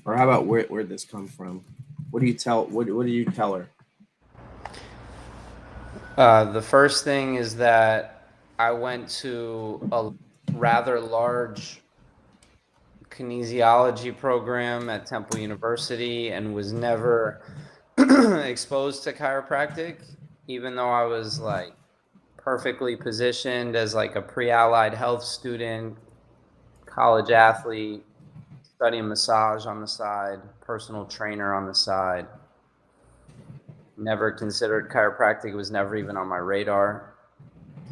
Or how about where'd this come from? What do you tell? What do you tell her? The first thing is that I went to a rather large kinesiology program at Temple University and was never exposed to chiropractic, even though I was like perfectly positioned as like a pre-allied health student, college athlete, studying massage on the side, personal trainer on the side. Never considered chiropractic. It was never even on my radar.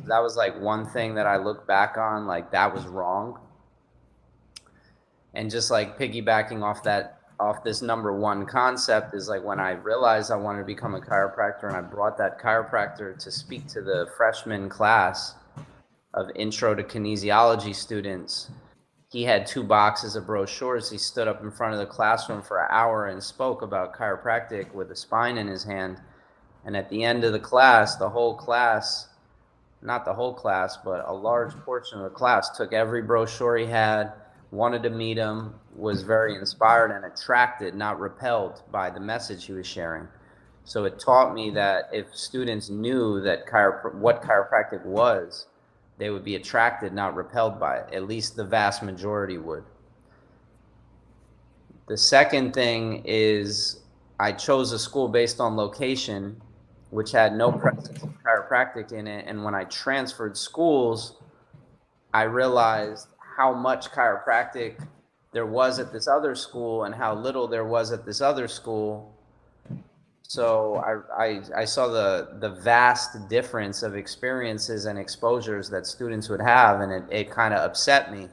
That was like one thing that I look back on, like that was wrong. And just like piggybacking off this number one concept is like when I realized I wanted to become a chiropractor and I brought that chiropractor to speak to the freshman class of intro to kinesiology students. He had 2 boxes of brochures. He stood up in front of the classroom for an hour and spoke about chiropractic with a spine in his hand. And at the end of the class, the whole class, not the whole class, but a large portion of the class took every brochure he had, wanted to meet him, was very inspired and attracted, not repelled by the message he was sharing. So it taught me that if students knew that what chiropractic was, they would be attracted, not repelled by it. At least the vast majority would. The second thing is I chose a school based on location, which had no presence of chiropractic in it. And when I transferred schools, I realized how much chiropractic there was at this other school and how little there was at this other school. So I saw the vast difference of experiences and exposures that students would have, and it kind of upset me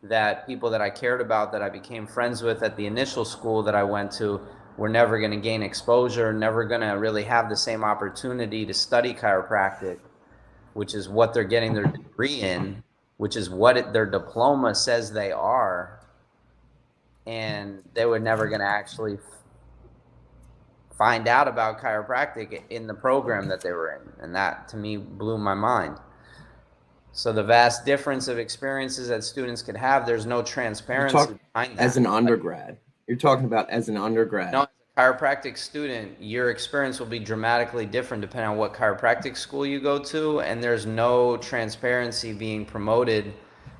that people that I cared about, that I became friends with at the initial school that I went to, were never going to gain exposure, never going to really have the same opportunity to study chiropractic, which is what they're getting their degree in, which is what their diploma says they are, and they were never going to actually find out about chiropractic in the program that they were in. And that to me blew my mind. So the vast difference of experiences that students could have, there's no transparency behind that. As an undergrad. You're talking about as an undergrad. No, as a chiropractic student, your experience will be dramatically different depending on what chiropractic school you go to, and there's no transparency being promoted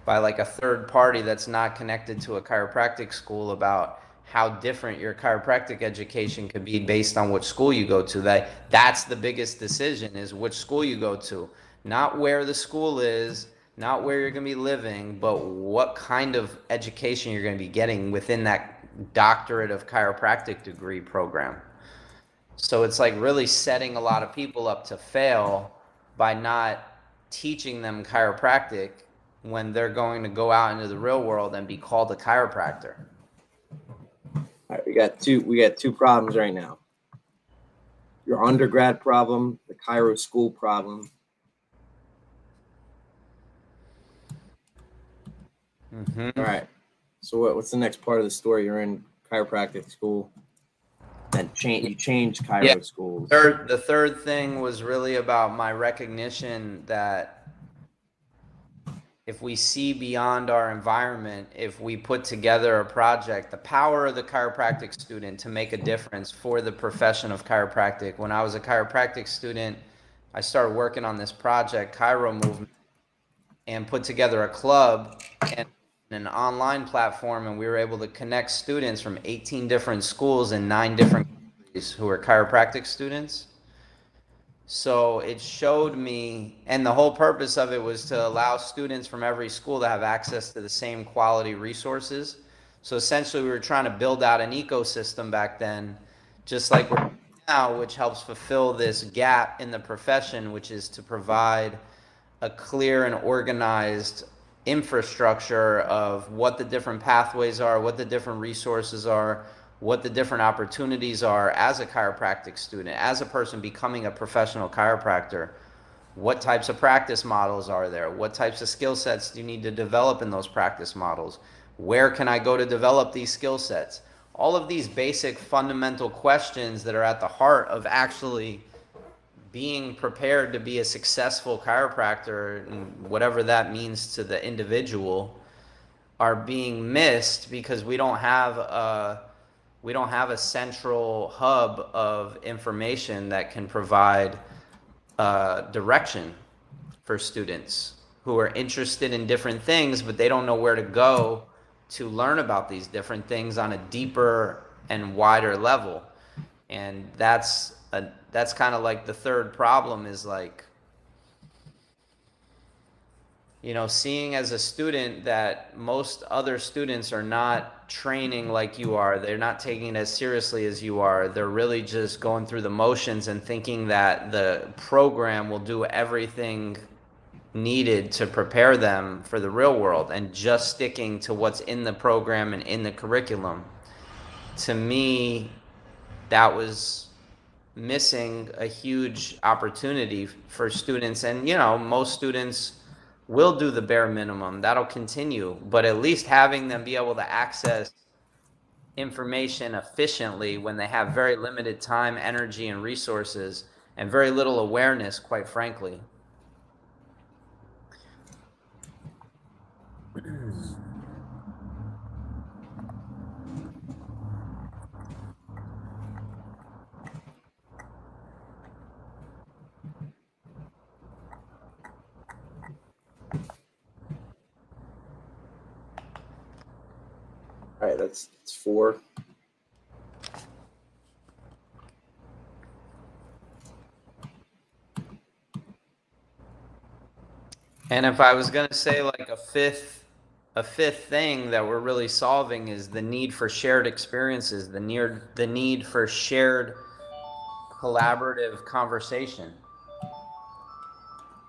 by like a third party that's not connected to a chiropractic school about how different your chiropractic education could be based on which school you go to. That's the biggest decision, is which school you go to. Not where the school is, not where you're going to be living, but what kind of education you're going to be getting within that doctorate of chiropractic degree program. So it's like really setting a lot of people up to fail by not teaching them chiropractic when they're going to go out into the real world and be called a chiropractor. All right, we got two problems right now. Your undergrad problem, the chiro school problem. Mm-hmm. All right. So what's the next part of the story? You're in chiropractic school. Then you changed chiro schools. The third thing was really about my recognition that if we see beyond our environment, if we put together a project, the power of the chiropractic student to make a difference for the profession of chiropractic. When I was a chiropractic student, I started working on this project, Chiro Movement, and put together a club and an online platform, and we were able to connect students from 18 different schools in 9 different countries who are chiropractic students. So it showed me, and the whole purpose of it was to allow students from every school to have access to the same quality resources. So essentially we were trying to build out an ecosystem back then, just like we're doing now, which helps fulfill this gap in the profession, which is to provide a clear and organized infrastructure of what the different pathways are, what the different resources are, what the different opportunities are as a chiropractic student, as a person becoming a professional chiropractor. What types of practice models are there? What types of skill sets do you need to develop in those practice models? Where can I go to develop these skill sets? All of these basic fundamental questions that are at the heart of actually being prepared to be a successful chiropractor, and whatever that means to the individual, are being missed because we don't have a We don't have a central hub of information that can provide direction for students who are interested in different things, but they don't know where to go to learn about these different things on a deeper and wider level. And that's kind of like the third problem, is like, seeing as a student that most other students are not training like you are. They're not taking it as seriously as you are. They're really just going through the motions and thinking that the program will do everything needed to prepare them for the real world, and just sticking to what's in the program and in the curriculum. To me, that was missing a huge opportunity for students. And most students will do the bare minimum. That'll continue, but at least having them be able to access information efficiently when they have very limited time, energy, and resources, and very little awareness, quite frankly. All right, that's 4. And if I was going to say like a fifth thing that we're really solving, is the need for shared experiences, the need for shared collaborative conversation.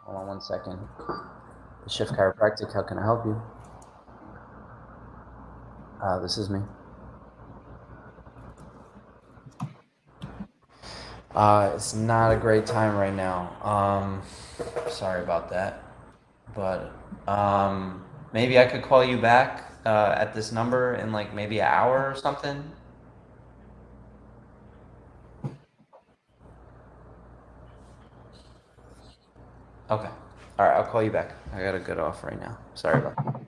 Hold on one second. The Shift Chiropractic, how can I help you? This is me. It's not a great time right now. Sorry about that. But maybe I could call you back at this number in like maybe an hour or something. Okay. All right, I'll call you back. I gotta get off right now. Sorry about that. All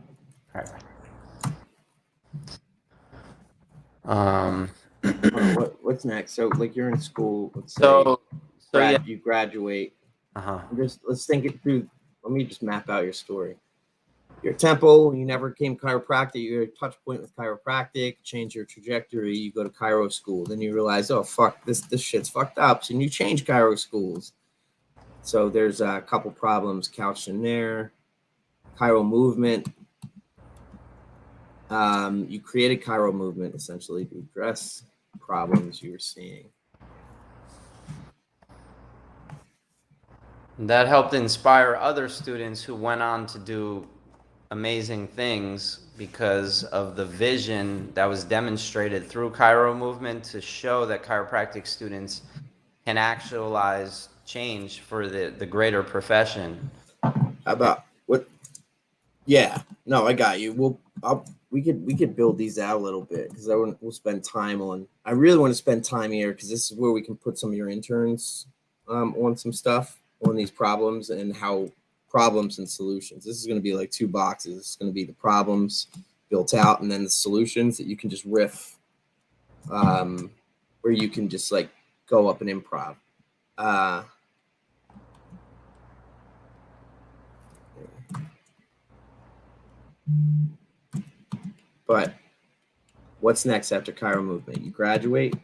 right. What's next? So, like, you're in school. Let's say So yeah. you graduate. Let's think it through. Let me just map out your story. You're at Temple. You never came chiropractic. You're a touch point with chiropractic. Change your trajectory. You go to chiro school. Then you realize, oh fuck, this shit's fucked up. So you change chiro schools. So there's a couple problems couched in there. Chiro movement. You created chiro movement essentially to address problems you were seeing. That helped inspire other students who went on to do amazing things because of the vision that was demonstrated through chiro movement to show that chiropractic students can actualize change for the greater profession. How about what? Yeah, no, I got you. We could build these out a little bit, because we'll spend time on. I really want to spend time here because this is where we can put some of your interns on some stuff on these problems and how problems and solutions. This is going to be like 2 boxes. It's going to be the problems built out, and then the solutions that you can just riff, where you can just like go up and improv. But what's next after chiro movement? You graduate.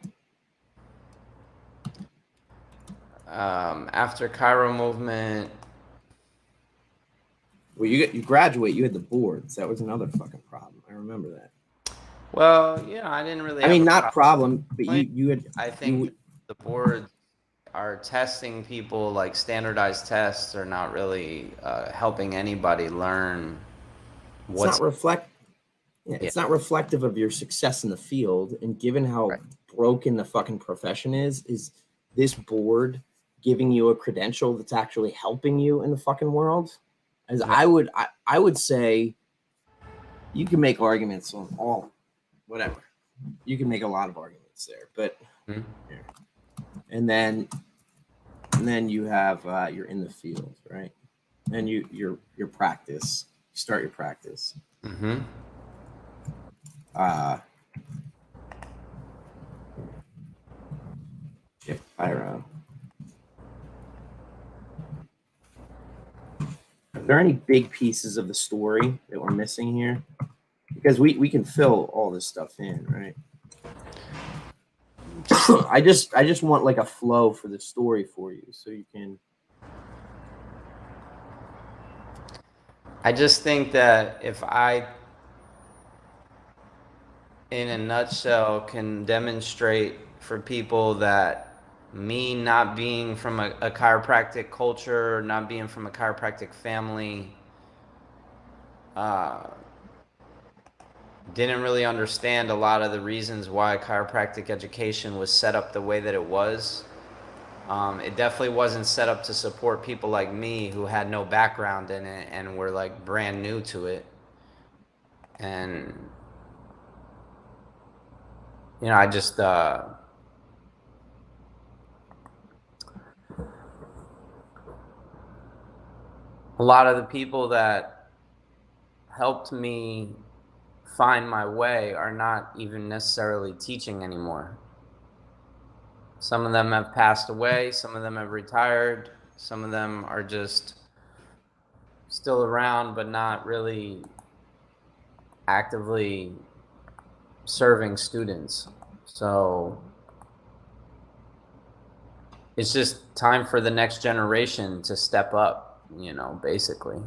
After chiro movement, well, you graduate. You had the boards. That was another fucking problem. I remember that. Well, I didn't really. I mean, not problem, but you had. I think the boards are testing people, like standardized tests are not really helping anybody learn. It's not reflective of your success in the field. And given how broken the fucking profession is this board giving you a credential that's actually helping you in the fucking world? As I would say, you can make arguments on all, whatever. You can make a lot of arguments there, but and then you have you're in the field, right? And your practice. You start your practice. chiro. Are there any big pieces of the story that we're missing here? Because we can fill all this stuff in, right? I just want like a flow for the story for you, so you can. I just think that if I, in a nutshell, can demonstrate for people that me not being from a chiropractic culture, not being from a chiropractic family, didn't really understand a lot of the reasons why chiropractic education was set up the way that it was. It definitely wasn't set up to support people like me who had no background in it and were like brand new to it. And, you know, I just, a lot of the people that helped me find my way are not even necessarily teaching anymore. Some of them have passed away, some of them have retired, some of them are just still around but not really actively serving students. So it's just time for the next generation to step up, you know, basically.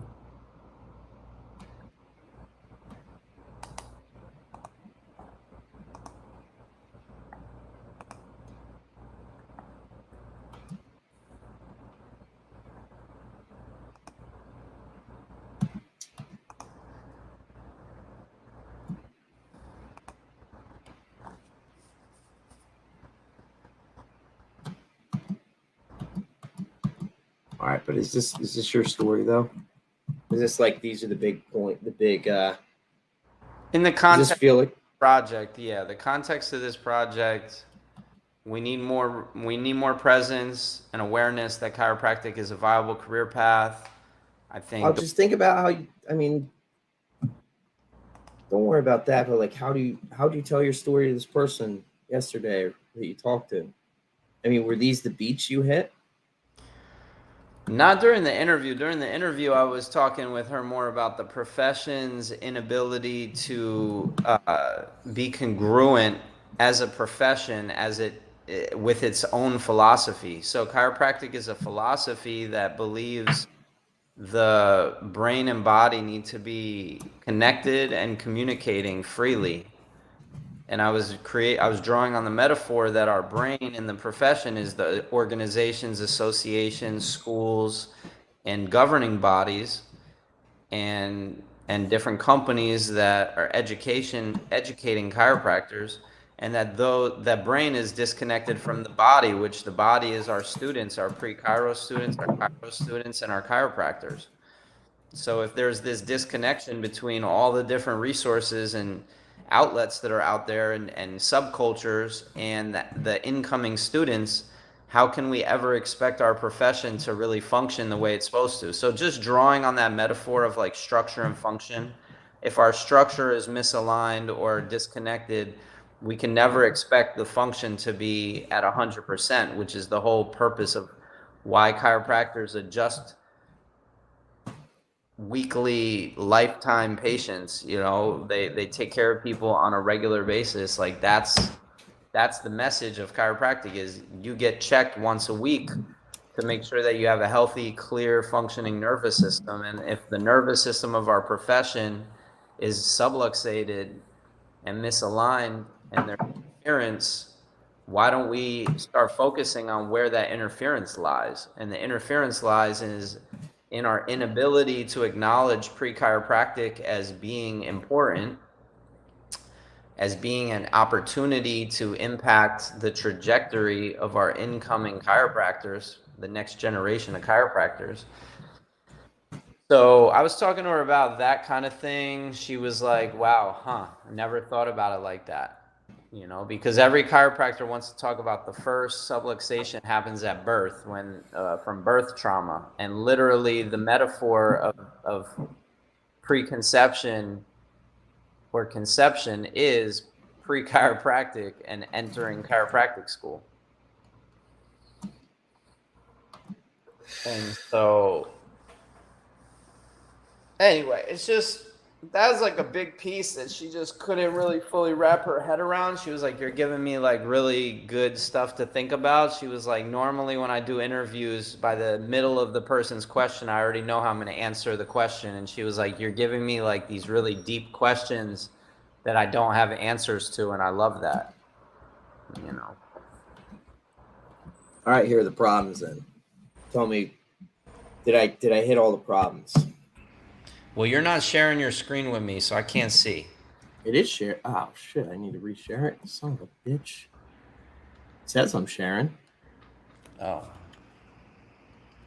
All right, but is this your story though? Is this like these are the big point, the big? In the context does this feel like project, yeah, the context of this project, we need more presence and awareness that chiropractic is a viable career path. I think I'll just think about how you, I mean, don't worry about that, but like how do you tell your story to this person yesterday that you talked to? I mean, were these the beats you hit? not during the interview. During the interview, I was talking with her more about the profession's inability to be congruent as a profession, as it with its own philosophy. So chiropractic is a philosophy that believes the brain and body need to be connected and communicating freely. And I was drawing on the metaphor that our brain in the profession is the organizations, associations, schools, and governing bodies, and different companies that are educating chiropractors, and that though that brain is disconnected from the body, which the body is our students, our pre-chiro students, our chiro students, and our chiropractors. So if there's this disconnection between all the different resources and outlets that are out there, and subcultures, and the incoming students, how can we ever expect our profession to really function the way it's supposed to? So just drawing on that metaphor of like structure and function, if our structure is misaligned or disconnected, we can never expect the function to be at 100%, which is the whole purpose of why chiropractors adjust weekly lifetime patients. You know, they take care of people on a regular basis. Like that's the message of chiropractic, is you get checked once a week to make sure that you have a healthy, clear, functioning nervous system. And if the nervous system of our profession is subluxated and misaligned and there's interference, why don't we start focusing on where that interference lies? And the interference lies in our inability to acknowledge pre-chiropractic as being important, as being an opportunity to impact the trajectory of our incoming chiropractors, the next generation of chiropractors. So I was talking to her about that kind of thing. She was like, wow, I never thought about it like that. You know, because every chiropractor wants to talk about the first subluxation happens at birth, when from birth trauma, and literally the metaphor of preconception or conception is pre-chiropractic and entering chiropractic school. And so anyway, it's just that was like a big piece that she just couldn't really fully wrap her head around. She was like, "You're giving me like really good stuff to think about." She was like, "Normally when I do interviews, by the middle of the person's question, I already know how I'm going to answer the question." And she was like, "You're giving me like these really deep questions that I don't have answers to, and I love that." You know. All right, here are the problems then. Tell me, did I hit all the problems? Well, you're not sharing your screen with me, so I can't see. It is share. Oh shit! I need to reshare it. Son of a bitch. It says I'm sharing. Oh. Do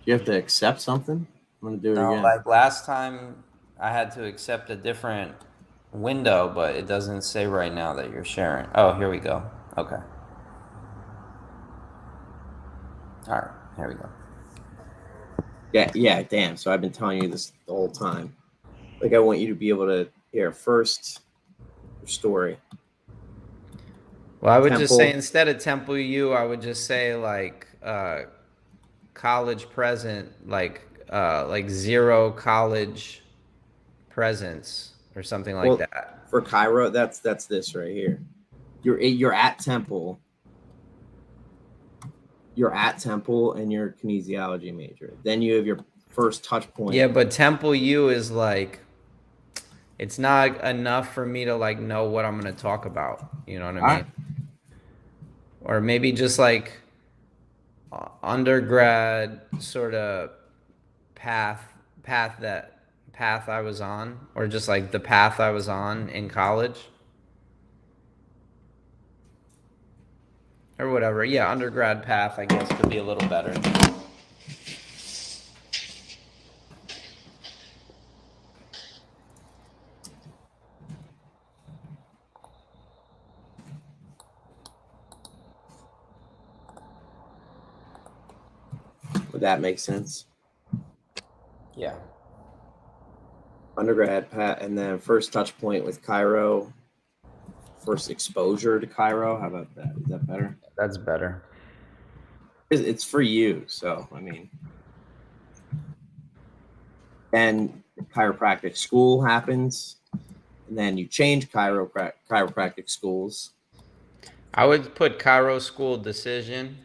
you have to accept something? I'm gonna do it No, again. like last time I had to accept a different window, but it doesn't say right now that you're sharing. Oh, here we go. Okay. All right, here we go. Yeah, damn. So I've been telling you this the whole time. Like I want you to be able to hear first your story. Well, I would just say instead of Temple U, I would just say like college present, like zero college presence or something like that. For chiro, that's this right here. You're at Temple. You're at Temple and you're a kinesiology major. Then you have your first touch point. Yeah, but Temple U is like, it's not enough for me to like know what I'm going to talk about. You know what I mean? Or maybe just like undergrad sort of path I was on, or just like the path I was on in college. Or whatever. Yeah, undergrad path, I guess, could be a little better. Would that make sense? Yeah. Undergrad path, and then first touch point with chiro. First exposure to chiro. How about that? Is that better? That's better. It's for you, so I mean. Then chiropractic school happens, and then you change chiropractic schools. I would put chiro school decision.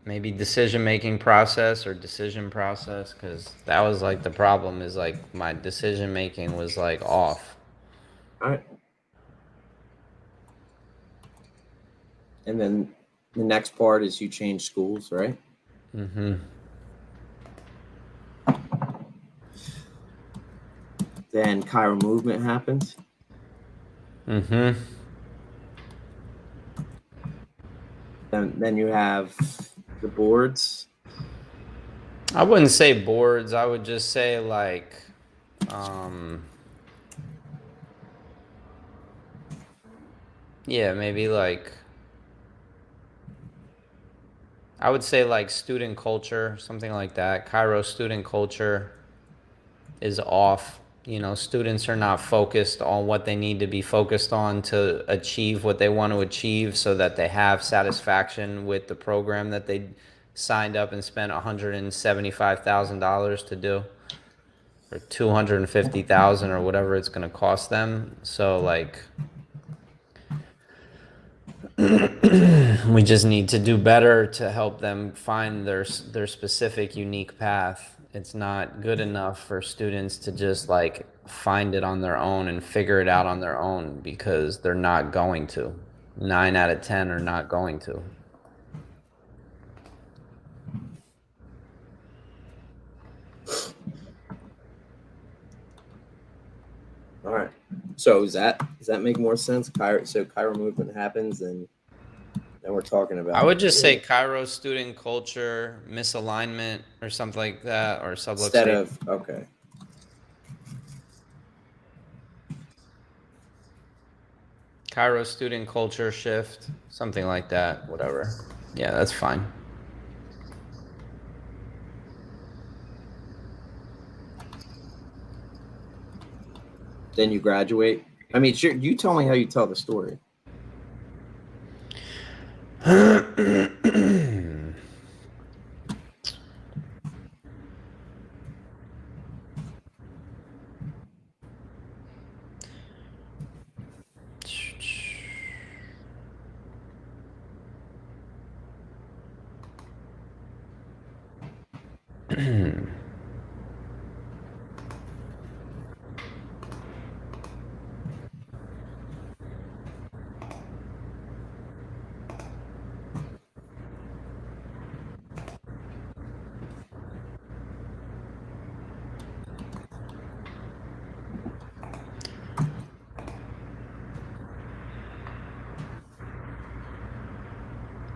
Maybe decision-making process or decision process, because that was like the problem is like my decision-making was like off. All right. And then the next part is you change schools, right? Mm-hmm. Then chiro movement happens. Mm-hmm. Then you have the boards. I wouldn't say boards. I would just say like, yeah, maybe like, I would say like student culture, something like that. Chiro student culture is off. You know, students are not focused on what they need to be focused on to achieve what they want to achieve so that they have satisfaction with the program that they signed up and spent $175,000 to do, or $250,000 or whatever it's going to cost them. So like we just need to do better to help them find their specific unique path. It's not good enough for students to just like find it on their own and figure it out on their own, because they're not going to. 9 out of 10 are not going to. All right. So does that make more sense? Chiro movement happens, and then we're talking about. I would just say chiro student culture misalignment or something like that, or subluxation. Instead of okay. Chiro student culture shift, something like that. Whatever. Yeah, that's fine. Then you graduate. I mean, sure, you tell me how you tell the story.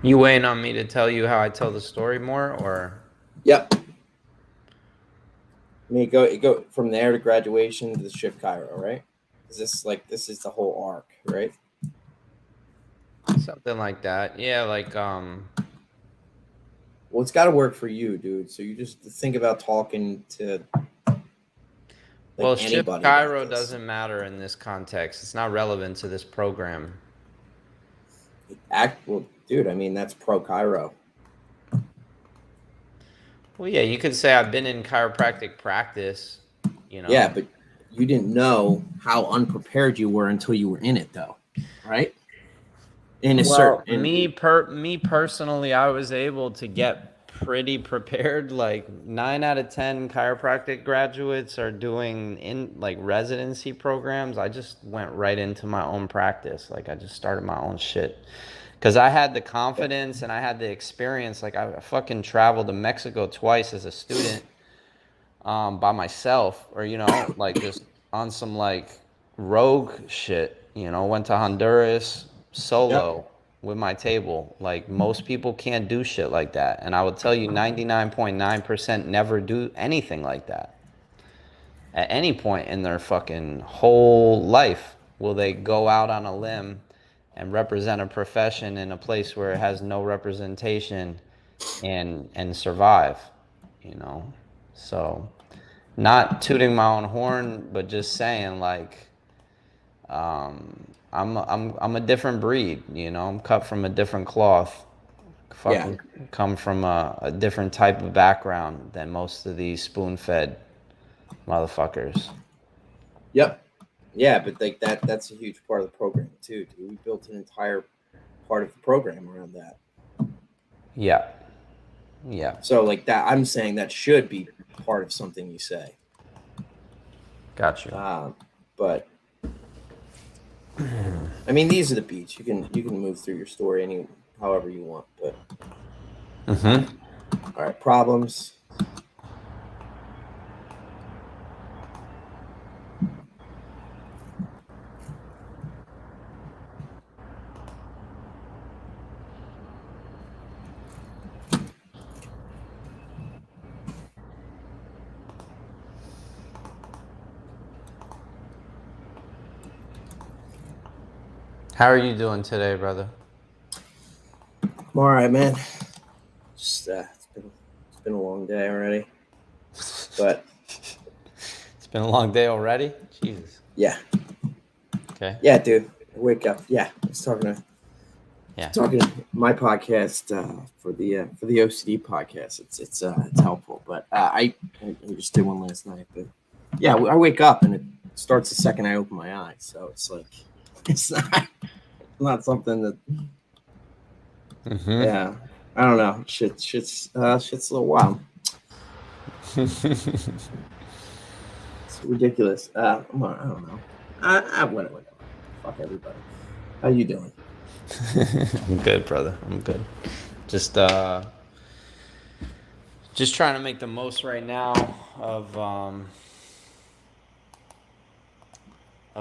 You waiting on me to tell you how I tell the story more, or? Yep. I mean, go from there to graduation to the ship chiro, right? Is this this is the whole arc, right? Something like that. Yeah, like Well, it's got to work for you, dude. So you just think about talking to well, ship anybody about chiro this. doesn't matter in this context. It's not relevant to this program. Well, dude. I mean, that's pro chiro. Well, yeah, you could say I've been in chiropractic practice, you know. Yeah, but you didn't know how unprepared you were until you were in it, though, right? Me personally, I was able to get pretty prepared. Like 9 out of 10 chiropractic graduates are doing in like residency programs. I just went right into my own practice. Like I just started my own shit. Because I had the confidence and I had the experience. Like I fucking traveled to Mexico twice as a student by myself, or like just on some like rogue shit. Went to Honduras solo with my table. Like most people can't do shit like that, and I would tell you 99.9% never do anything like that at any point in their fucking whole life. Will they go out on a limb and represent a profession in a place where it has no representation and survive, so not tooting my own horn, but just saying like I'm a different breed, I'm cut from a different cloth. Fucking come from a different type of background than most of these spoon-fed motherfuckers. Yep. Yeah, but that's a huge part of the program too, dude. We built an entire part of the program around that. Yeah. Yeah. So like that, I'm saying that should be part of something you say. Got you. But I mean, these are the beats. You can move through your story however you want. But all right, problems. How are you doing today, brother? I'm all right, man. Just it's been a long day already. But it's been a long day already. Jesus. Yeah. Okay. Yeah, dude. Wake up. Yeah, I was talking to my podcast for the OCD podcast. It's helpful, but I just did one last night. But yeah, I wake up and it starts the second I open my eyes. So it's like it's not something that. Yeah, I don't know. Shit's a little wild. It's ridiculous. I don't know. Whatever. Fuck everybody. How you doing? I'm good, brother. I'm good. Just trying to make the most right now of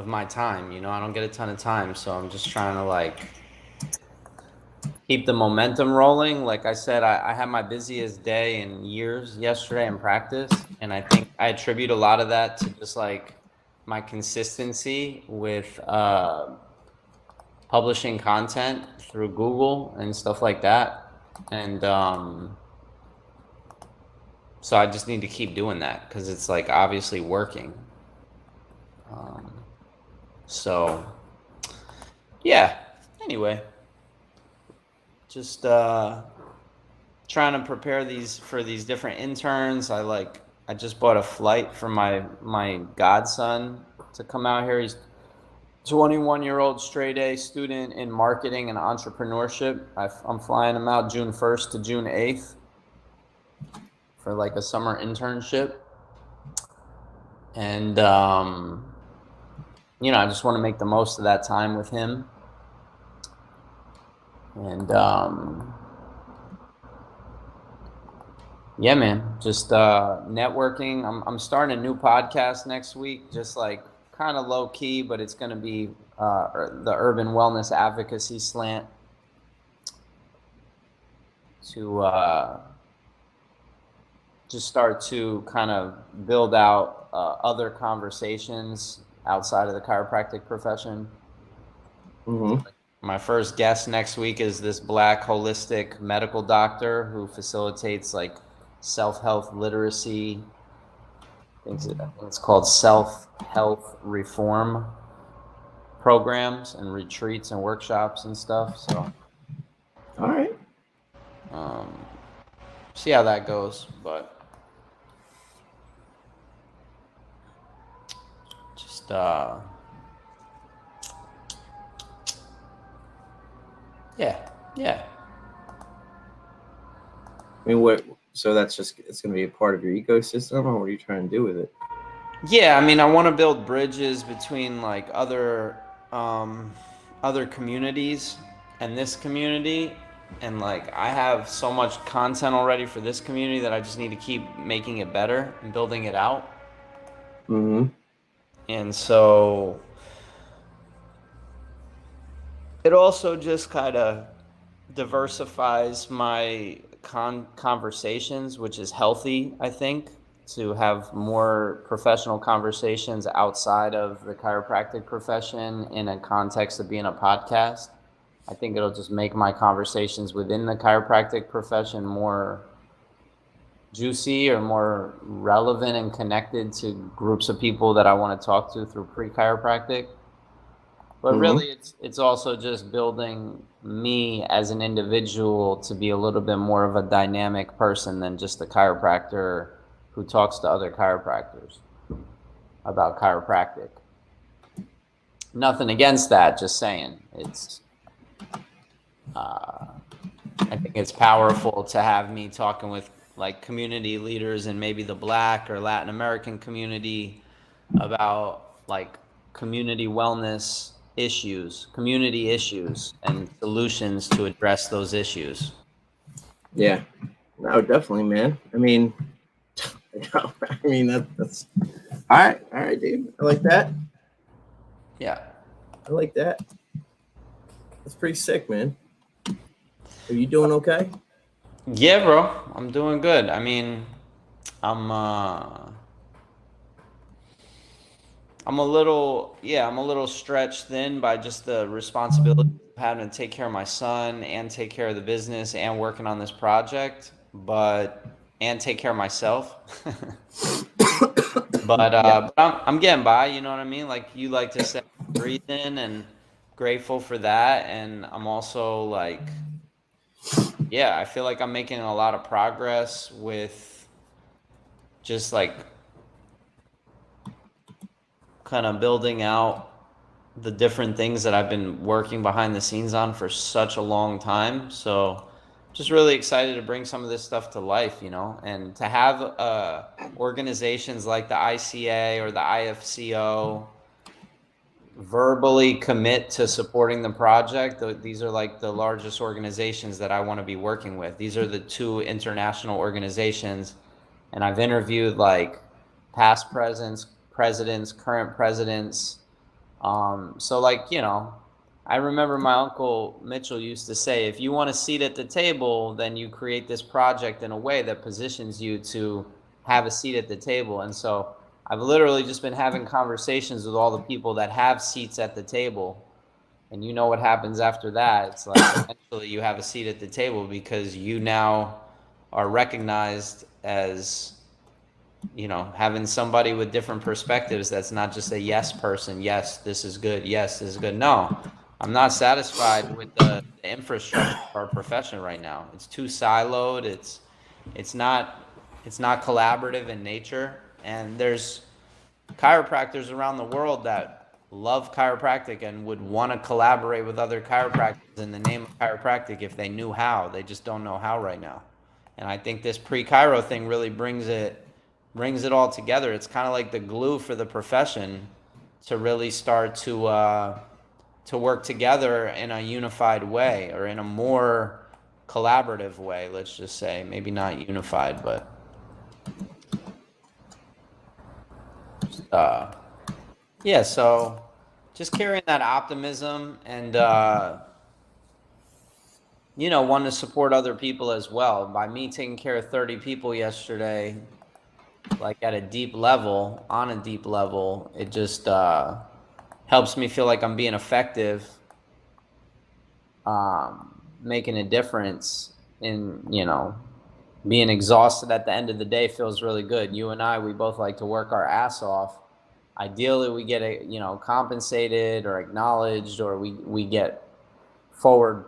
my time. I don't get a ton of time, so I'm just trying to like keep the momentum rolling. Like I said, I had my busiest day in years yesterday in practice, and I think I attribute a lot of that to just like my consistency with publishing content through Google and stuff like that. And so I just need to keep doing that because it's like obviously working. So yeah, anyway, just trying to prepare for these different interns. I just bought a flight for my godson to come out here. He's 21-year-old straight A student in marketing and entrepreneurship. I'm flying him out June 1st to June 8th for like a summer internship. And, you know, I just want to make the most of that time with him. And, yeah, man, just networking. I'm starting a new podcast next week, just like kind of low key, but it's going to be the urban wellness advocacy slant to just start to kind of build out other conversations outside of the chiropractic profession. Mm-hmm. My first guest next week is this Black holistic medical doctor who facilitates like self-health literacy. I think it's called self-health reform programs and retreats and workshops and stuff. So, all right. See how that goes, but just yeah. I mean, what? So that's just, it's going to be a part of your ecosystem, or what are you trying to do with it? Yeah, I mean, I want to build bridges between like other communities and this community, and like I have so much content already for this community that I just need to keep making it better and building it out. Mm-hmm. And so it also just kind of diversifies my conversations, which is healthy, I think, to have more professional conversations outside of the chiropractic profession in a context of being a podcast. I think it'll just make my conversations within the chiropractic profession more juicy or more relevant and connected to groups of people that I want to talk to through pre-chiropractic. But really, it's also just building me as an individual to be a little bit more of a dynamic person than just a chiropractor who talks to other chiropractors about chiropractic. Nothing against that, just saying. It's, I think it's powerful to have me talking with like community leaders in maybe the Black or Latin American community about like community wellness issues, community issues, and solutions to address those issues. Yeah, no, definitely, man. I mean, that's all right, dude. I like that. Yeah, I like that. That's pretty sick, man. Are you doing okay? Yeah, bro, I'm doing good. I mean, I'm a little stretched thin by just the responsibility of having to take care of my son and take care of the business and working on this project, and take care of myself. But I'm getting by, you know what I mean? Like you like to say, breathing, and grateful for that. And I'm also like, yeah, I feel like I'm making a lot of progress with just like kind of building out the different things that I've been working behind the scenes on for such a long time. So just really excited to bring some of this stuff to life, you know, and to have organizations like the ICA or the IFCO verbally commit to supporting the project. These are like the largest organizations that I want to be working with. These are the two international organizations, and I've interviewed like past presidents, current presidents. So like, you know, I remember my uncle Mitchell used to say, if you want a seat at the table, then you create this project in a way that positions you to have a seat at the table. And so I've literally just been having conversations with all the people that have seats at the table. And you know what happens after that. It's like eventually you have a seat at the table because you now are recognized as, you know, having somebody with different perspectives that's not just a yes person. Yes, this is good. Yes, this is good. No, I'm not satisfied with the infrastructure for our profession right now. It's too siloed. It's not collaborative in nature. And there's chiropractors around the world that love chiropractic and would want to collaborate with other chiropractors in the name of chiropractic if they knew how. They just don't know how right now. And I think this pre-chiro thing really brings it all together. It's kind of like the glue for the profession to really start to work together in a unified way, or in a more collaborative way, let's just say. Maybe not unified, but yeah, so just carrying that optimism and want to support other people as well. By me taking care of 30 people yesterday, like on a deep level, it just helps me feel like I'm being effective, making a difference in, being exhausted at the end of the day feels really good. You and I, we both like to work our ass off. Ideally, we get compensated or acknowledged, or we get forward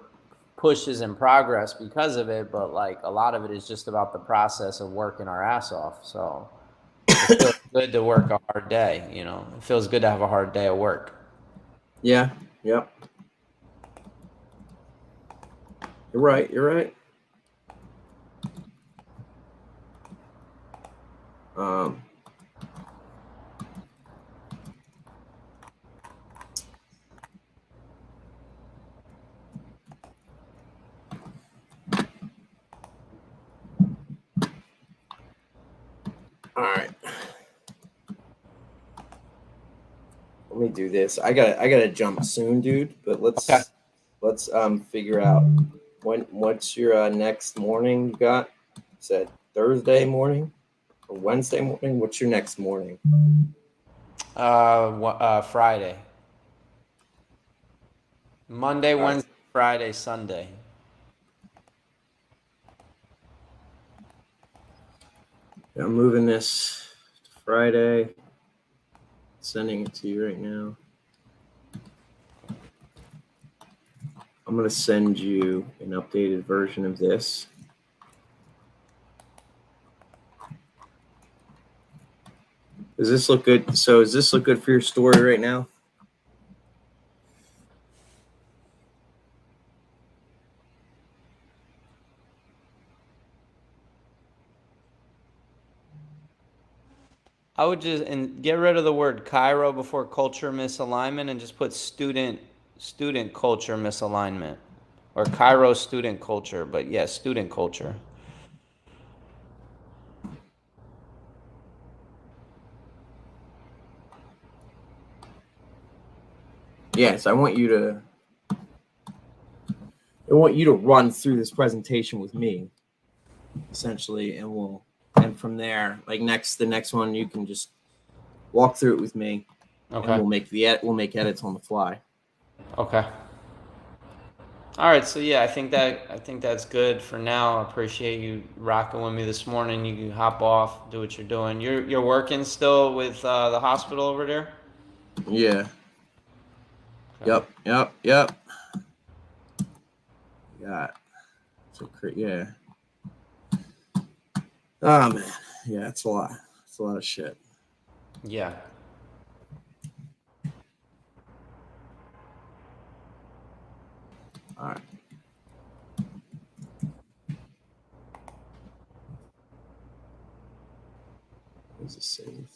pushes and progress because of it. But like a lot of it is just about the process of working our ass off. So it feels good to work a hard day. It feels good to have a hard day of work. Yeah. Yep. You're right. All right. Let me do this. I gotta jump soon, dude. But let's figure out what's your next morning you got? You said Thursday morning or Wednesday morning? What's your next morning? Friday. Monday, Wednesday, Friday, Sunday. I'm moving this to Friday. Sending it to you right now. I'm going to send you an updated version of this. Does this look good? So does this look good for your story right now? I would just get rid of the word chiro before culture misalignment and just put student culture misalignment, or chiro student culture. But yeah, student culture. Yes, I want you to run through this presentation with me, essentially, and from there, like the next one, you can just walk through it with me. Okay. And we'll make edits on the fly. Okay. All right. So yeah, I think that's good for now. I appreciate you rocking with me this morning. You can hop off, do what you're doing. You're working still with the hospital over there? Yeah. Okay. Yep. Got yeah. Oh man, yeah, it's a lot. It's a lot of shit. Yeah. All right. Where's the save?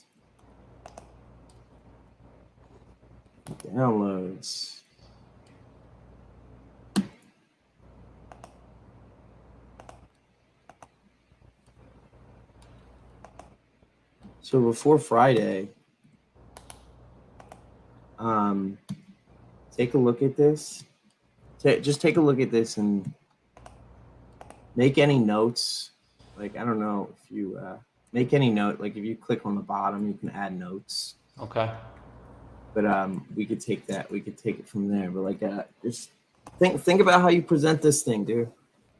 Downloads. So before Friday, take a look at this. Just take a look at this and make any notes. Like, I don't know if you make any note. Like, if you click on the bottom, you can add notes. Okay. But we could take that. We could take it from there. But like, just think about how you present this thing, dude,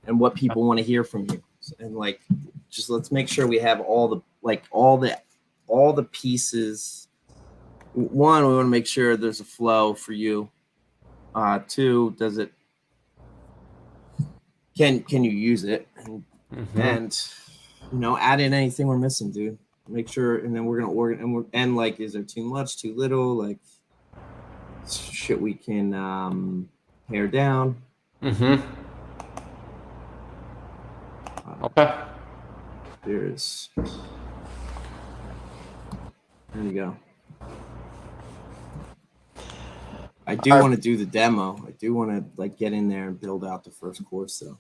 and what people want to hear from you. And like, just let's make sure we have all the pieces. One, we want to make sure there's a flow for you. Two, does it can you use it, and you know, add in anything we're missing, dude. Make sure, and then we're gonna organize, and like, is there too much, too little, like shit we can pare down. Okay. There you go. I do want to do the demo. I do want to like get in there and build out the first course though.